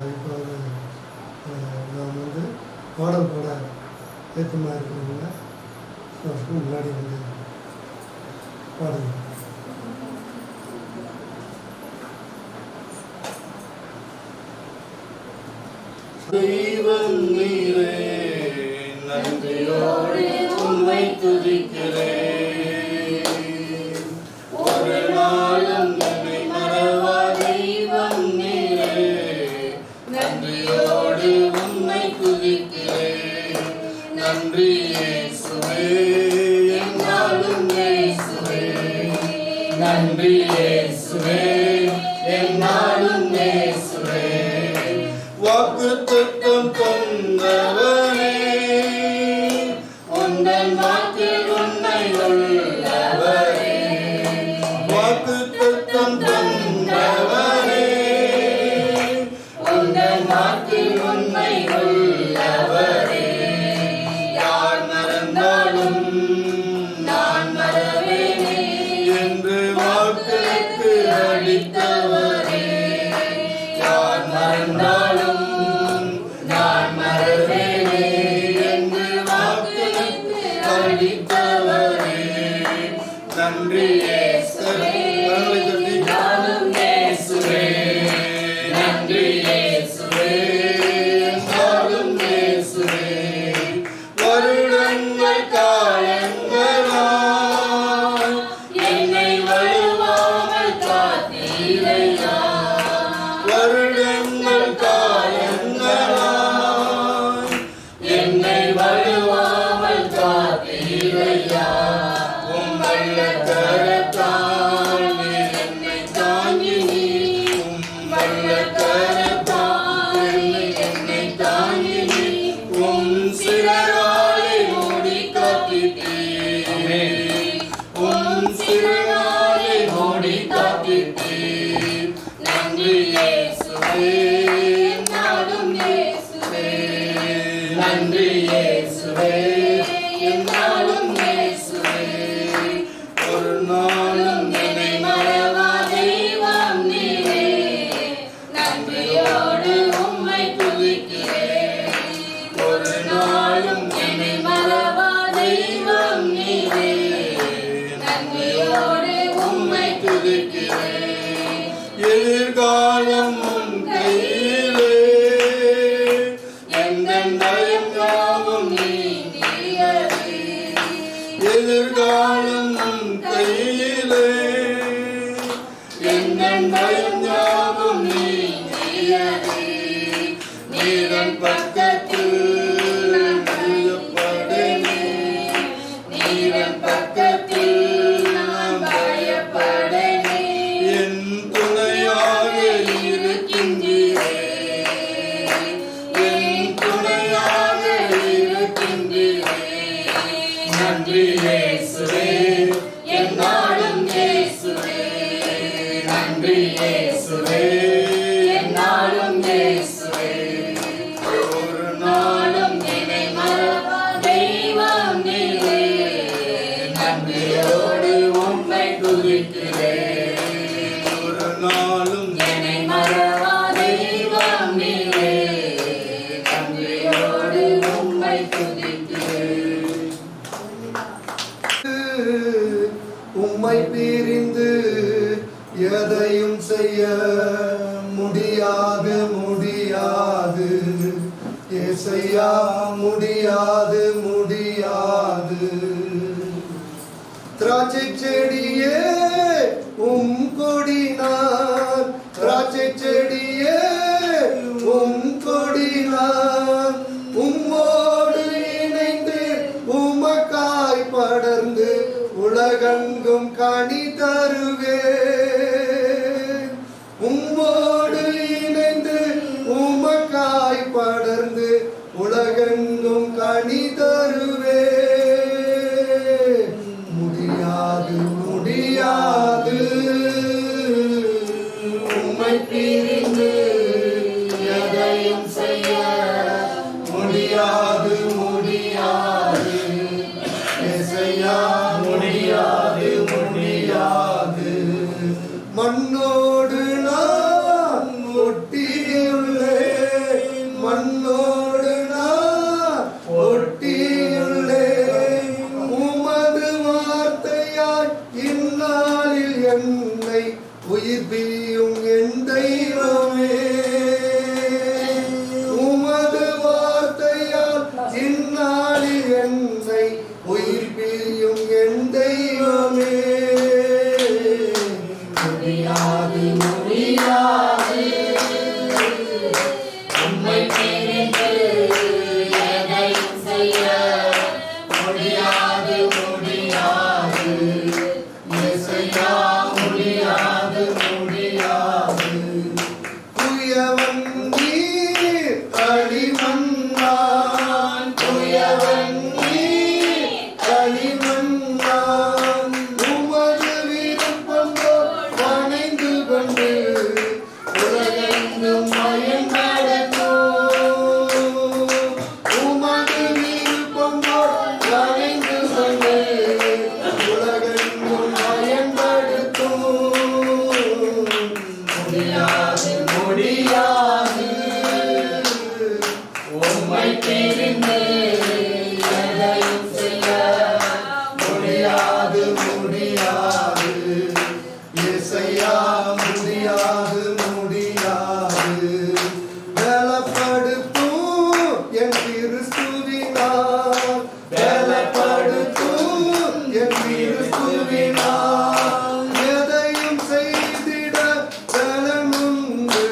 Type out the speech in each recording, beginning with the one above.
இப்போ நான் பாடல் பாட ஏற்றமாக இருக்கிறவங்க முன்னாடி பாடுங்க. தெய்வம் நீரே, நன்றியோடு உம்மை துதிக்கிறேன். ஒரு நாளும் என்னை மறவா தெய்வம் நீரே, நன்றியோடு உம்மை துதிக்கிறேன். நன்றி இயேசுவே, என்னாலும் இயேசுவே. நன்றி இயேசுவே, என்னாலும் இயேசுவே. வாக்குத்தத்தம் தந்தவனே, உந்தன் வாக்கில் உண்மை உள்ளவரே. வாக்குத்தத்தம் தந்தவனே, உந்தன் வாக்கில் உண்மை உள்ளவரே. யார் மறந்தாலும் நான் மறவேனே என்று வாக்குக்கு அளித்தவரே. யார் மறந்தாலும் நான் மறவேனே என்று வாக்குக்கு அளித்தவரே. நன்றி இயேசுவே, நானும் இயேசுவே. நன்றி இயேசுவே, நானும் இயேசுவே. வருடங்கள் காலங்களாய் என்னை வழுவாமல் காத்தீரையா. வருடங்கள் காலங்களாய் என்னை வழுவாமல் காத்தீரையா. உம் வல்ல கரத்தால் நீர் என்னை தாங்கினீர். உம் வல்ல கரத்தால் நீர் என்னை தாங்கினீர். உம் சிறகாலை மூடி காத்திட்டீர். உம் சிறகாலை மூடி காத்திட்டீர். நன்றி இயேசுவே, நானும் இயேசுவே. நன்றி இயேசுவே, என்னாலும் இயேசுவே. ஒரு நாளும் என்னை மறவா தெய்வம் நீரே, நன்றியோடு உம்மை துதிக்கிறேன். ஒரு நாளும் என்னை மறவா தெய்வம் நீரே, நன்றியோடு உம்மை துதிக்கிறேன். எதிர்காலம் உன் கையிலே, எந்தன் பயம் யாவும் நீங்கியது. எதிர்காலம் உன் கையிலே, எந்தன் பயம் யாவும் நீங்கியது. நீரன் பக்கத்தில் நான் பயப்படனே. நீரன் பக்கத்தில் நான் பயப்படனே. என் துணையாக இருக்கின்றீரே. என் துணையாக இருக்கின்றீரே. நன்றி இயேசுவே, என்னாலும் இயேசுவே. நன்றி இயேசுவே, என்னாலும் இயேசுவே. ஒரு நாளும் என்னை மறவா தெய்வம் நீரே, நன்றியோடு உம்மை துதிக்கிறேன். ஒரு நாளும் என்னை மறவா தெய்வம் நீரே, நன்றியோடு உம்மை துதிக்கிறேன். உம்மை பிரிந்து எதையும் செய்ய முடியாது, முடியாது ஏசையா, முடியாது, முடியாது. திராட்சை செடியே உம் கொடினார், திராட்சை செடியே உம் கொடினார். உம்மோடு இணைந்து உமக்காய் படர்ந்து உலகெங்கும் கனி தருவேன். உம்மோடு இணைந்து உமக்காய் படர்ந்து உலகெங்கும் கனி தருவேன். முடியாது, முடியாது உம்மை பிரிந்து எதையும் செய்ய முடியாது, முடியாது ஏசையா, முடியாது, முடியாது. மண்ணோடு நான் ஒட்டியுள்ளேன். தூயவன் நீர் களிமண்ணான் தூயவன் நீர் களிமண்ணான் உமது விருப்பம் போல் வணைந்து கொண்டு உலகெங்கும் மயங்கடக்கும் உமது விருப்பம் போல் வணைந்து கொண்டு உலகெங்கும் மயங்கடக்கும் முடியாது முடியாது உம்மை பிரிந்து எதையும் செய்ய முடியாது முடியாது இயேசையா முடியாது முடியாது பலப்படுத்தும் என் கிறிஸ்துவினால் பலப்படுத்தும் என் கிறிஸ்துவினால் எதையும் செய்திட பலனுண்டு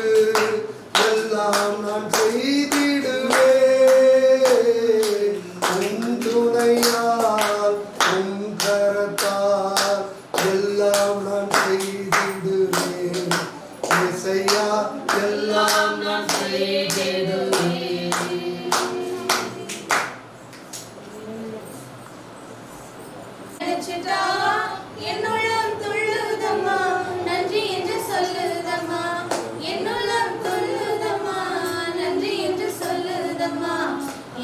எல்லாம் நான் செய்திடுவேன் உம் துணையால் உம் கரத்தால் எல்லாம் நான் செய்திடுவேன் இயேசையா எல்லாம் நான் செய்திடுவேன் நினைச்சிட்டா என்னுள்ளம் துள்ளுதம்மா நன்றி என்று சொல்லுதம்மா என்னுள்ளம் துள்ளுதம்மா நன்றி என்று சொல்லுதம்மா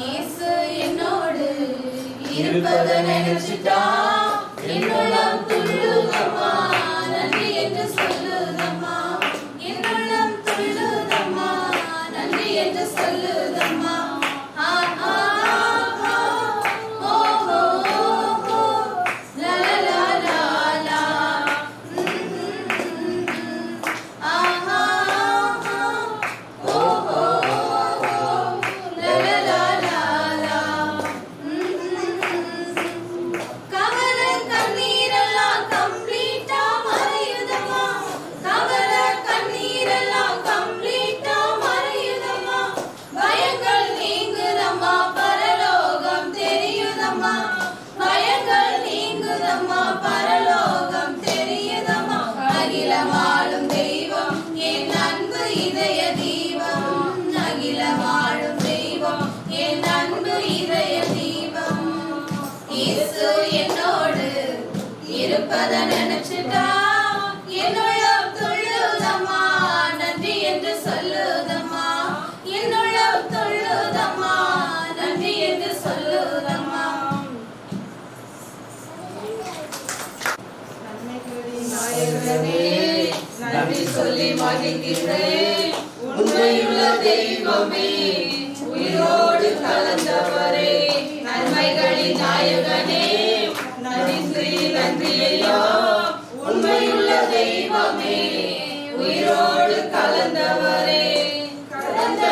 இயேசு என்னோடு இருப்பதை நினைச்சிட்டா என்னுள்ளம் துள்ளுதம்மா நன்றி என்று சொல்லுதம்மா என்னுள்ளம் துள்ளுதம்மா நன்றி என்று சொல்லுதம்மா ஆ ஆ ஆ ஓ ஓ ஓ லா லா லா லா ஆஹா ஓ ஓ லா லா லா லா லா கவல கண்ணீரெல்லாம் கம்ப்ளீட்டா மறையுதம்மா கவல கண்ணீரெல்லாம் கம்ப்ளீட்டா மறையுதம்மா பயங்கள் நீங்குதம்மா பரலோகம் தெரியுதம்மா பயங்கள் நீங்குதம்மா பரலோகம் தெரியுதம்மா அகிலமாளும் தெய்வம் என் அன்பு இதய தீபம் அகிலமாளும் தெய்வம் என் அன்பு இதய தீபம் இயேசு என்னோடு இருப்பதை நினைச்சிட்டா என்னுள்ளம் துள்ளுதம்மா நன்றி என்று சொல்லுதம்மா என்னுள்ளம் துள்ளுதம்மா நன்றி என்று சொல்லுதம்மா நாயகனே நன்றி சொல்லி மகிழ்கிறேன் உண்மையுள்ள தெய்வமே உயிரோடு கலந்தவரே நன்மைகளின் நாயகனே நன்றி ஐயா உண்மையுள்ள தெய்வமே உயிரோடு கலந்தவரே கடந்த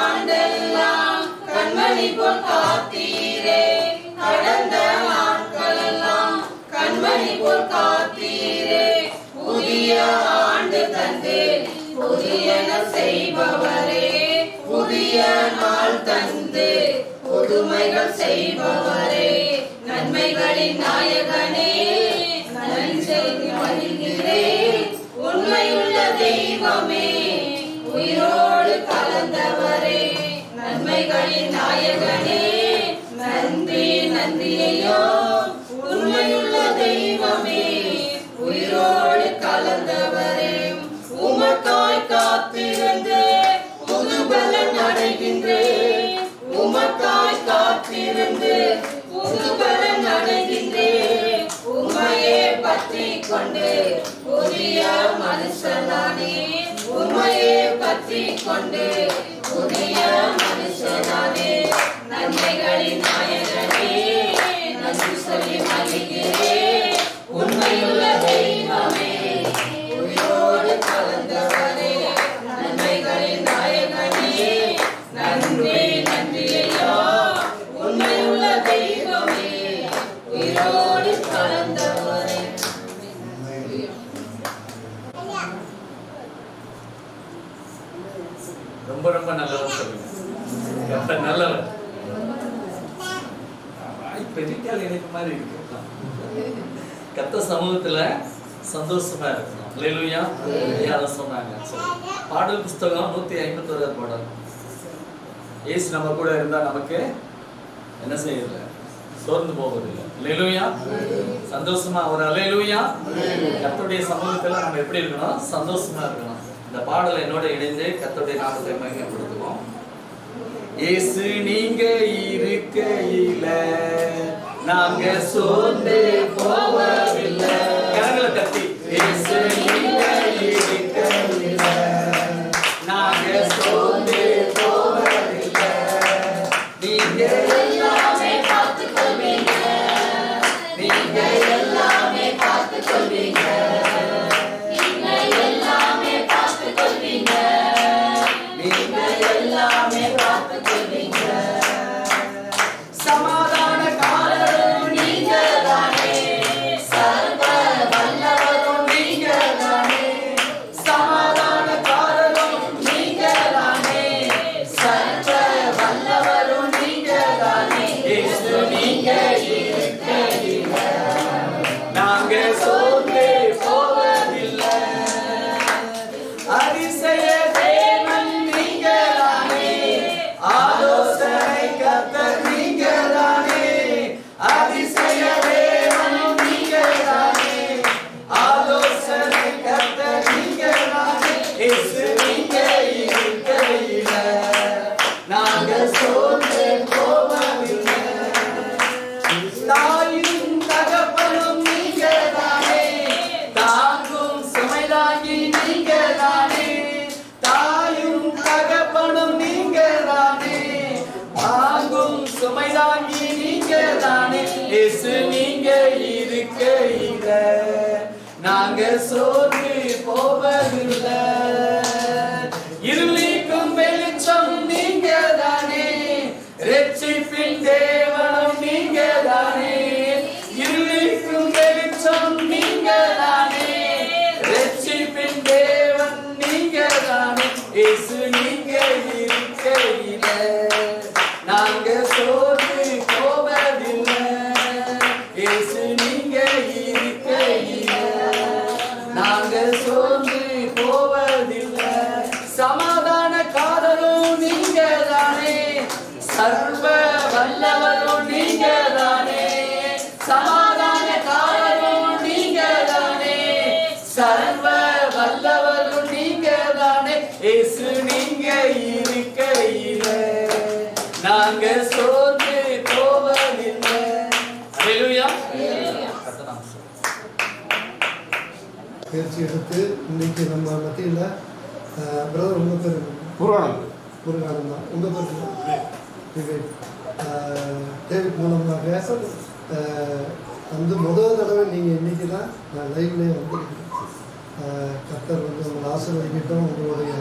ஆண்டெல்லாம் கண்மணி போல் காத்தீரே கடந்த நாட்களெல்லாம் கண்மணி போல் காத்தீரே புதிய ஆண்டு தந்து புதியன செய்பவரே புதிய நாள் தந்து புதுமைகள் செய்பவரே நன்மைகளின் நாயகனே நன்றி சொல்லி மகிழ்கிறேன் உண்மையுள்ள தெய்வமே உயிரோடு கலந்தவரே நன்மைகளின் நாயகனே நன்றி ஐயோ உண்மையுள்ள தெய்வமே உயிரோடு கலந்தவரே உமக்காய் காத்திருந்து புது பலன் அடைகின்றேன் உமக்காய் காத்திருந்து புது பலன் அடைகின்றேன் உம்மையே பற்றி கொண்டு புதிய மனுஷனானே உம்மையே பற்றி கொண்டு புதிய மனுஷனானே நன்மைகளின் நாயகனே நன்றி சொல்லி மகிழ்கிறேன் உண்மையுள்ள தெய்வமே உயிரோடு கலந்தவரே நன்மைகளின் நாயகனே நன்றி ஐயா உண்மையுள்ள தெய்வமே உயிரோடு கலந்தவரே ரொம்ப ரொம்ப நல்லவர் சொல்லுங்க. கர்த்தர் நல்லவர். பெரிய இணைப்பு மாதிரி இருக்கு. கர்த்தர் சமூகத்துல சந்தோஷமா இருக்கணும். அல்லேலூயா. ஐயா அதை சொன்னாங்க. பாடல் புஸ்தகம் 151 பாடல். இயேசு நம்ம கூட இருந்தா நமக்கு என்ன செய்யல, சோர்ந்து போவதில்லை. அல்லேலூயா. சந்தோஷமா ஒரு அல்லேலூயா. கர்த்தருடைய சமூகத்துல நம்ம எப்படி இருக்கணும்? சந்தோஷமா இருக்கணும். இந்த பாடலை என்னோட இணைந்து கர்த்தருடைய நாமத்தை மகிமைப்படுத்துவோம். இயேசு நீங்க இருக்கையில நாங்க சோர்ந்து போவதில்லை. கரங்களை தட்டி இயேசு நீங்க இருக்கையில நாங்க சோர்ந்து போவதில்லை. நீங்க எல்லாமே பார்த்துக் கொள்வீங்க, நீங்க எல்லாமே பார்த்துக் கொள்வீங்க, நீங்க எல்லாமே பார்த்துக் கொள்வீங்க, நீங்க எல்லாமே பார்த்துக் கொள்வீங்க. சமாதான காரணம் நீங்க தானே, சர்வ வல்லவரும் நீங்க தானே. சமாதான காரணம் நீங்க தானே, சர்வ வல்லவரும் நீங்க தானே. இயேசு நீங்க இருக்கையில நாங்க சோர்ந்து போவதில்லை. அதிசய தேவன் நீங்க தானே, ஆலோசனை கர்த்தர் நீங்க தானே. அதிசய தேவன் நீங்க தானே, ஆலோசனை கர்த்தர் நீங்க தானே. இயேசு நீங்க இருக்கையில நாங்க சோர்ந்து போவதில்லை. தாயும் தகப்பனும் நீங்க தானே, தாங்கும் சுமை தாங்கி நீங்க தானே. தாயும் தகப்பனும் நீங்க தானே, தாங்கும் சுமை தாங்கி நீங்க தானே. இயேசு நீங்க இருக்கையில நாங்க சோர்ந்து போவதில்லை. இருளிக்கும் வெளிச்சம் நீங்க தானே, ரட்சிப்பின் தேவனும் நீங்க தானே. இருளிக்கும் வெளிச்சம் நீங்க தானே, ரட்சிப்பின் தேவன் நீங்க தானே. இயேசு நீங்க இருக்கையில நாங்க சோர்ந்து போவதில்லை. இயேசு நீங்க இருக்கையில நாங்க சோர்ந்து போவதில்லை. சமாதான காரணம் நீங்க தானே, சர்வ வல்லவரும் நீங்க தானே. சமாதான காரணம் நீங்க தானே, சர்வ வல்லவரும் நீங்க தானே. இயேசு நீங்க இருக்கையில நாங்க சோர்ந்து போவதில்லை. அல்லேலூயா. பயிற்சி எடுத்து இன்னைக்கு நம்ம மத்தியில் பிரதர் உங்கள் பேர் முருகானந்த் தான். உங்கள் பேர் விவேக். டேவிட் மூலமாக வந்து முதல் தடவை நீங்கள் இன்றைக்கி தான் நான் லைவ்லேயே வந்துருக்கேன். கர்த்தர் வந்து உங்களை ஆசீர்வதிக்கட்டும். உங்களுடைய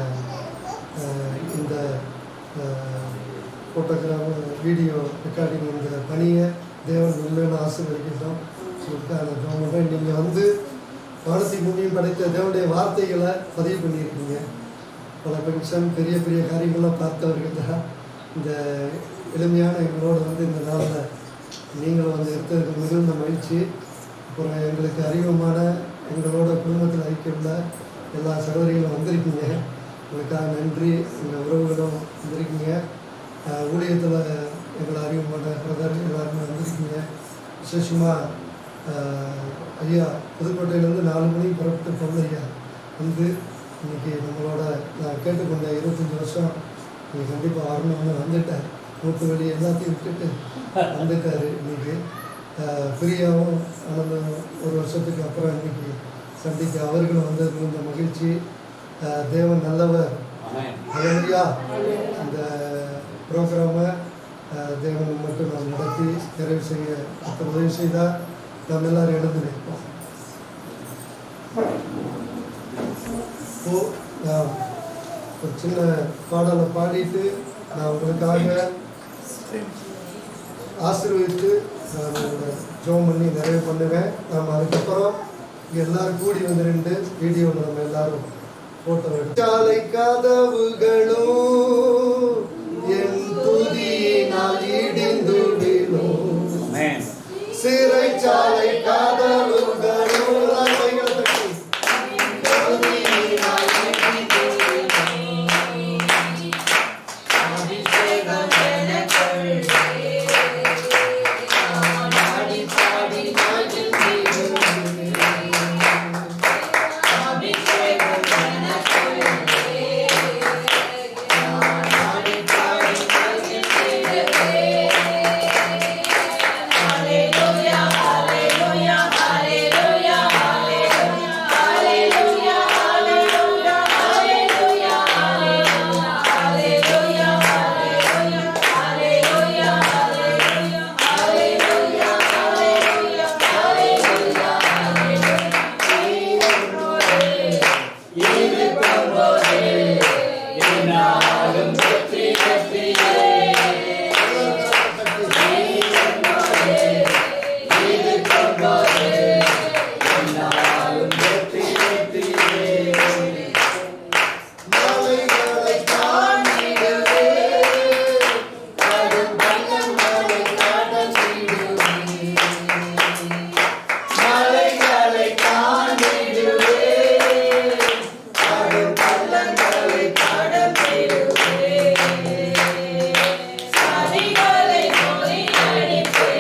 இந்த ஃபோட்டோகிராஃப் வீடியோ ரெக்கார்டிங் இந்த பணியை தேவன் உண்மையான ஆசீர்வதிக்கட்டும் சொல்லிட்டு அந்த கவர்மெண்ட் நீங்கள் வந்து வானத்தை பூமியும் படைத்த தேவனுடைய வார்த்தைகளை பதிவு பண்ணியிருக்கீங்க. பல பென்ஷன் பெரிய பெரிய காரியங்கள்லாம் பார்த்தவர்கள் தான் இந்த எளிமையான எங்களோட வந்து இந்த நாளில் நீங்களும் வந்து இருக்கிறதுக்கு மிகுந்த மகிழ்ச்சி. அப்புறம் எங்களுக்கு அறிமுகமான எங்களோட குடும்பத்தில் ஐக்கியமுள்ள எல்லா சகோதரிகளும் வந்திருக்கீங்க. உங்களுக்காக நன்றி. எங்கள் உறவுகளும் வந்திருக்கீங்க. ஊழியத்தில் எங்களை அறிமுகமான பிரதர் எல்லாருமே வந்திருக்கீங்க. விசேஷமாக ஐயா புதுக்கோட்டையிலேருந்து 4 மணிக்கு புறப்பட்டு போன ஐயா வந்து இன்றைக்கி நம்மளோட நான் கேட்டுக்கொண்ட 25 வருஷம் நீங்கள் கண்டிப்பாக வரணும்னு வந்துட்டார். மூட்டு வலி எல்லாத்தையும் விட்டுட்டு வந்துட்டார். இன்றைக்கி பிரியாவும் ஆனந்தம் 1 வருஷத்துக்கு அப்புறம் இன்றைக்கி சந்திக்க அவர்களும் வந்தது இந்த மகிழ்ச்சி. தேவன் நல்லவர். ஐயா இந்த ப்ரோக்ராமை தேவன் மட்டும் நாம் நடத்தி நிறைவு செய்ய உதவி செய்தால் நாம் எல்லாரும் எழுந்து நிற்போம். ஒரு சின்ன பாடலை பாடிட்டு நான் உங்களுக்காக ஆசீர்வதித்து நான் உங்களை ஜோம் பண்ணி நிறைவு பண்ணுவேன். நாம் அதுக்கப்புறம் எல்லாரும் கூடி வந்து 2 வீடியோவில் நம்ம எல்லாரும் போட்டோ எடுத்து சாலை கதவுகளும் என் துதியினால் இடிந்து விழும். சிறைச்சாலை கதவுகளும் என்னாலும் வெற்றி வெற்றியே இது கொள்வாரே என்னாலும் வெற்றி வெற்றியே மலைகளை தாண்டிடுவே கடும் பள்ளங்களை கடந்திடுவே மலைகளை தாண்டிடுவே கடும் பள்ளங்களை கடந்திடுவே சதிகளை முறியடிப்பே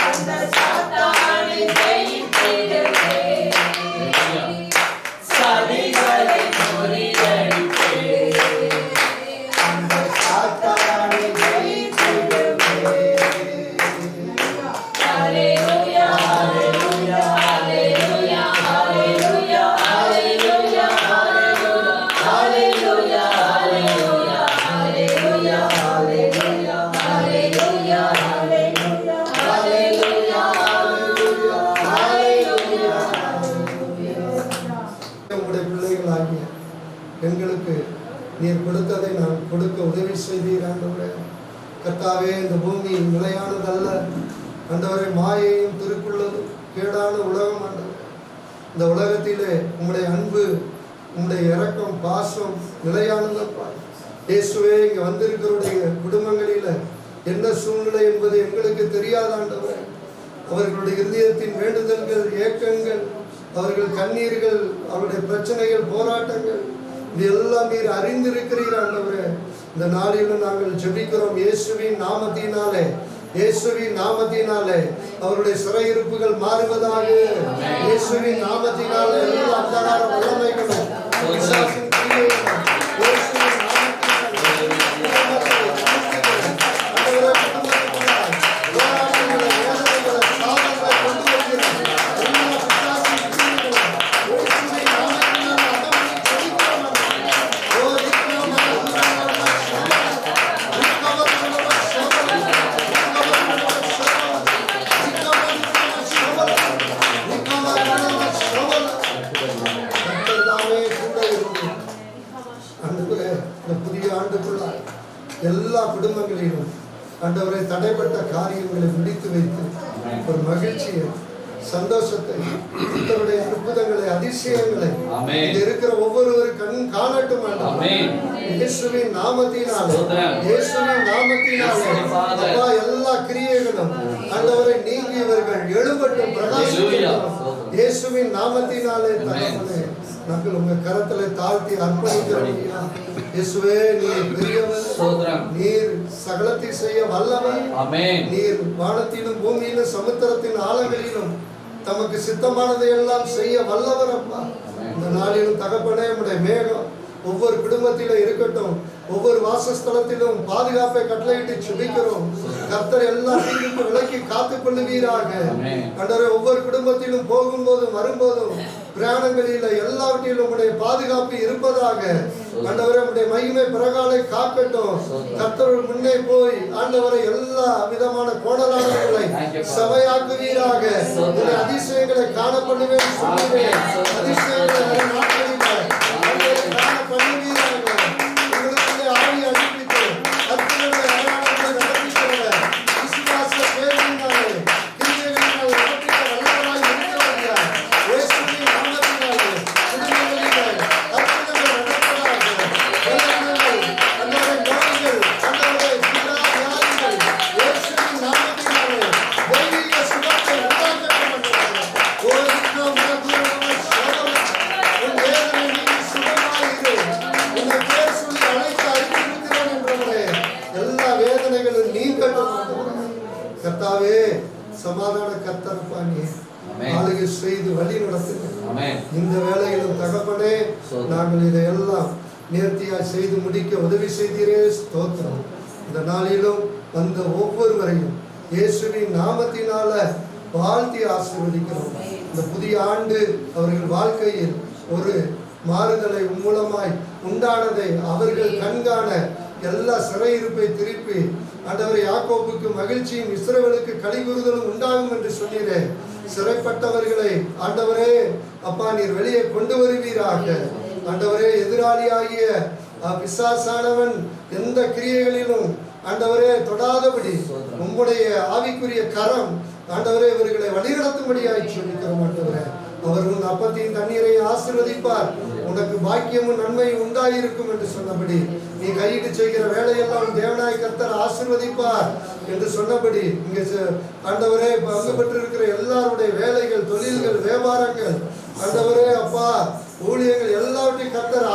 அந்த சாத்தானை ஜெயித்திடுவே சதிகளை முறியடிப்பே அந்த சாத்தானை ஜெயித்திடுவே ஹalleluya ஹalleluya ஹalleluya ஹalleluya ஹalleluya ஹalleluya ஹalleluya ஹalleluya ஹalleluya ஹalleluya ஹalleluya ஹalleluya உங்களுடைய பிள்ளைகளாகிய எங்களுக்கு நீர் கொடுத்ததை நான் கொடுக்க உதவி செய்தீர் ஆண்டவரே. கர்த்தாவே, இந்த பூமி நிலையானதல்ல ஆண்டவரே, மாயையும் திருக்குள்ளதும் கேடான உலகம் ஆண்டவரே. இந்த உலகத்திலே உம்முடைய அன்பு, உம்முடைய இரக்கம், பாசம் நிலையானதப்பா. இயேசுவே, இங்கே வந்திருக்கிறவருடைய குடும்பங்களில் என்ன சூழ்நிலை என்பது எங்களுக்கு தெரியாத ஆண்டவரே. அவர்களுடைய இருதயத்தின் வேண்டுதல்கள், ஏக்கங்கள், அவர்கள் கண்ணீர்கள், அவருடைய பிரச்சனைகள், போராட்டங்கள் இது எல்லாம் நீர் அறிந்திருக்கிறீர் ஆண்டவரே. இந்த நாளிலும் நாங்கள் ஜெபிக்கிறோம் இயேசுவின் நாமத்தினாலே, இயேசுவின் நாமத்தினாலே அவருடைய சிறையிருப்புகள் மாறுவதாக. இயேசுவின் நாமத்தினாலே எல்லா அந்தகார வல்லமைகளும் பிசாசின் கிரியைகளும் இயேசுவின் நாமத்தினாலே எல்லா குடும்பங்களிலும் ஆண்டவரை தடைப்பட்ட காரியங்களை முடித்து வைத்து ஒரு மகிழ்ச்சியை, சந்தோஷத்தை, கர்த்தருடைய அற்புதங்களை, அதிசயங்களை இருக்கிற ஒவ்வொருவரும் கண் காணட்டும் ஆண்டவரே. இயேசுவின் நாமத்தினாலே, இயேசுவின் நாமத்தினாலே அப்பா எல்லா கிரியைகளும் ஆண்டவரை நீங்கியவர்கள் எழும்பட்டும், பிரகாசிக்கட்டும். இயேசுவின் நாமத்தினாலே தகப்பனே, நாங்கள் உங்க கரத்திலே தாழ்த்தி அர்ப்பணிக்கிறோம். இயேசுவே, நீர் பெரியவர், நீர் சகலத்தை செய்ய வல்லவர். நீர் வானத்திலும் பூமியிலும் சமுத்திரத்தின் ஆழங்களிலும் தமக்கு சித்தமானதை எல்லாம் செய்ய வல்லவர் அப்பா. இந்த நாளிலும் தகப்பனே, உடைய மேகம் ஒவ்வொரு குடும்பத்திலும் இருக்கட்டும், ஒவ்வொரு வாசஸ்தலத்திலும் பாதுகாப்பை கட்டளையிட்டு சுபிக்கிறோம். கர்த்தர் எல்லா தீங்குக்கும் விலக்கி காத்துக் கொள்ளுவீராக. ஆண்டவரே, ஒவ்வொரு குடும்பத்திலும் போகும்போதும் வரும்போதும் பிரயாணங்களில் எல்லாவற்றிலும் உடைய பாதுகாப்பு இருப்பதாக. ஆண்டவரே, உடைய மகிமை பிரகாலை காக்கட்டும். கர்த்தர் முன்னே போய் ஆண்டவரை எல்லா விதமான கோணலாளர்களை சபையாக்குவீராக. அதிசயங்களை காணப்படுவேன் சொல்லுவேன். அதிசயங்களை நாட்களில் பண்ணுவீராக. உங்களுக்குள்ளே ஆவி அனுப்பித்து கர்த்தருடைய அடையாளங்களை நடத்திக்கிறத விசுவாச பேரினாலே கிரியைகளினால் நடத்திக்க வல்லவராய் இருக்கிறவர்களாய் இயேசுவின் நாமத்தினாலே குடும்பங்களிலே அற்புதங்கள் நடப்பதாக. பலவீனங்கள், அந்தவரை நோய்கள், அந்தவரை வியாதிகள் இயேசுவின் நாமத்தினாலே தெய்வீக சுகத்தை உண்டாக்கப்பட்டதாக. ஓ உன் வேதனை நீங்கி சுகமாயிரு. உன்னை பேர் சொல்லி அழைத்து அறிவிக்கிறேன் என்றவரே, எல்லா வேதனைகளும் நீங்கட்டும். கர்த்தாவே, சமாதான கர்த்தரப்பா, நீ ஆளுகை செய்து வழி நடத்துங்க. இந்த வேளையிலும் தகப்பனே, நாங்கள் இதையெல்லாம் நேர்த்தியாய் செய்து முடிக்க உதவி செய்தீரே, ஸ்தோத்திரம். இந்த நாளிலும் வந்த ஒவ்வொருவரையும் இயேசுவின் நாமத்தினால வாழ்த்தி ஆசீர்வதிக்கிறோம். இந்த புதிய ஆண்டு அவர்கள் வாழ்க்கையில் ஒரு மாறுதலை மூலமாய் உண்டானதை அவர்கள் கண்காண எல்லா சிறையிருப்பை திருப்பி ஆண்டவரை யாக்கோப்புக்கு மகிழ்ச்சியும் இஸ்ரவேலுக்கு களிகூறுதலும் உண்டாகும் என்று சொன்னீரே. சிறைப்பட்டவர்களை ஆண்டவரே அப்பா, நீர் வெளியே கொண்டு வருவீராக. ஆண்டவரே எதிராளியாகிய பிசாசானவன் எந்த கிரியைகளிலும் ஆண்டவரே தொடாதபடி உம்முடைய ஆவிக்குரிய கரம் ஆண்டவரே இவர்களை வழிநடத்தும்படியாய் சொல்லிக்கிறோம். ஆண்டவரே அவர்கள் அப்பத்தையும் தண்ணீரை ஆசீர்வதிப்பார், உனக்கு பாக்கியமும் நன்மையும் உண்டாயிருக்கும் என்று சொன்னபடி நீ கையிட்டு செய்கிற வேலையெல்லாம் தேவனாய் கர்த்தர் ஆசீர்வதிப்பார் என்று சொன்னபடி இங்கே ஆண்டவரே பங்கு பெற்றிருக்கிற எல்லாருடைய வேலைகள், தொழில்கள், வியாபாரங்கள், ஆண்டவரே அப்பா ஊழியங்கள் எல்லாவற்றையும் கர்த்தர்